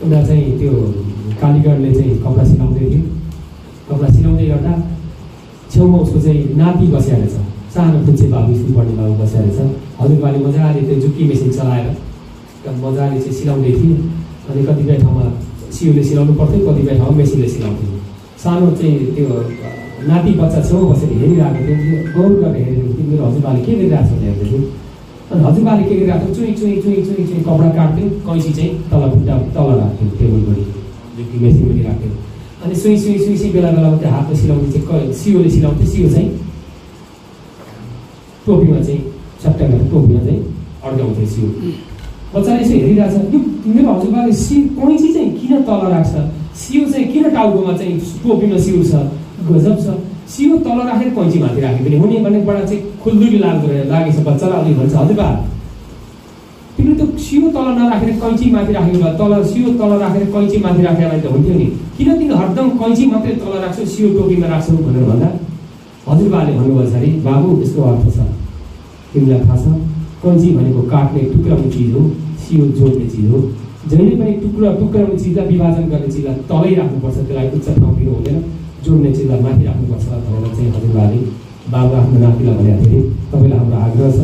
उनीहरू चाहिँ त्यो कालीगढले चाहिँ कपडा सिलाउँदै थियो। कपडा सिलाउँदै गर्दा छेउमा उसको चाहिँ नाति बसेको रहेछ, सानो फुच्चे बाबु, स्कुल पढ्ने बाबु बसेको रहेछ। हजुरबाले मजाले त्यो जुक्की मेसिन चलाएर मजाले चाहिँ सिलाउँदै थिए। अनि कतिपय ठाउँमा सियोले सिलाउनु पर्थ्यो, कतिपय ठाउँमा मेसिनले सिलाउँथ्यो। सानो चाहिँ त्यो नाति बच्चा छेउमा बसेर हेरिरहेको थियो। गौर गरेर हेरेको थियो, मेरो हजुरबाले के गरिरहेको छ हेर्दै थियो। अनि हजुरबाले के गरिरहेको थियो, चुई कपडा काट्थ्यो, कैँची चाहिँ तल राख्थ्यो, टेबलभरि जुक्की मेसिन पनि राख्थ्यो। अनि सुई बेला बेलामा त्यो हातले सिलाउने चाहिँ सियोले सिलाउँथ्यो। सियो चाहिँ टोपीमा चाहिँ सट्टा गरेर टोपीमा चाहिँ अड्काउँथ्यो सियो। बच्चाले यसो हेरिरहेछ, यो मेरो हजुरबाले कैँची चाहिँ किन तल राख्छ, सियो चाहिँ किन टाउकोमा चाहिँ टोपीमा सियो छ, गजब छ। सियो तल राखेर कैँची माथि राखे पनि हुने भनेबाट चाहिँ खुल्दुली लागेछ। बच्चालाई अलिक भन्छ, हजुरबा तिमीले त्यो सियो तल नराखेर कैँची माथि राखेको भए, तल सियो तल राखेर कैँची माथि राखेर त हुन्थ्यो नि, किन तिमीले हरदम कैँची मात्रै तल राख्छौ, सियो टोपीमा राख्छौ भनेर भन्दा हजुरबाले भन्नुभयो अरे, बाबु यसको अर्थ छ, तिमीलाई थाहा छ, कैँची भनेको काट्ने टुक्राउने चिज हो, सियो जोड्ने चिज हो। जहिले पनि टुक्राउने चिजलाई विभाजन गर्ने चिजलाई तलै राख्नुपर्छ, त्यसलाई उच्च ठाउँ दिनु हुँदैन, जोड्ने चिजलाई माथि राख्नुपर्छ भनेर चाहिँ हजुरबाले बाबु आफ्नो नातिलाई भनेको थियो। तपाईँलाई हाम्रो आग्रह छ,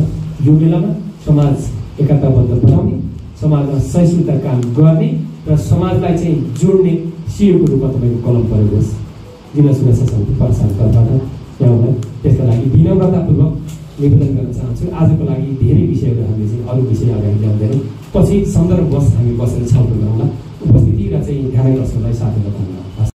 यो बेलामा समाज एकताबद्ध बनाउने, समाजमा सहिष्णुता काम गर्ने र समाजलाई चाहिँ जोड्ने सियोको रूपमा तपाईँको कलम परेको होस्। दिनसुना सशक्ति प्रसारतर्फबाट यहाँलाई त्यसका लागि विनम्रतापूर्वक निवेदन गर्न चाहन्छु। आजको लागि धेरै विषयहरू हामीले चाहिँ अरू विषय अगाडि ल्याउँदैनौँ, पछि सन्दर्भवश हामी बसेर छलफल गरौँला। उपस्थिति र चाहिँ ध्यानकर्षणलाई साथीलाई धन्यवाद।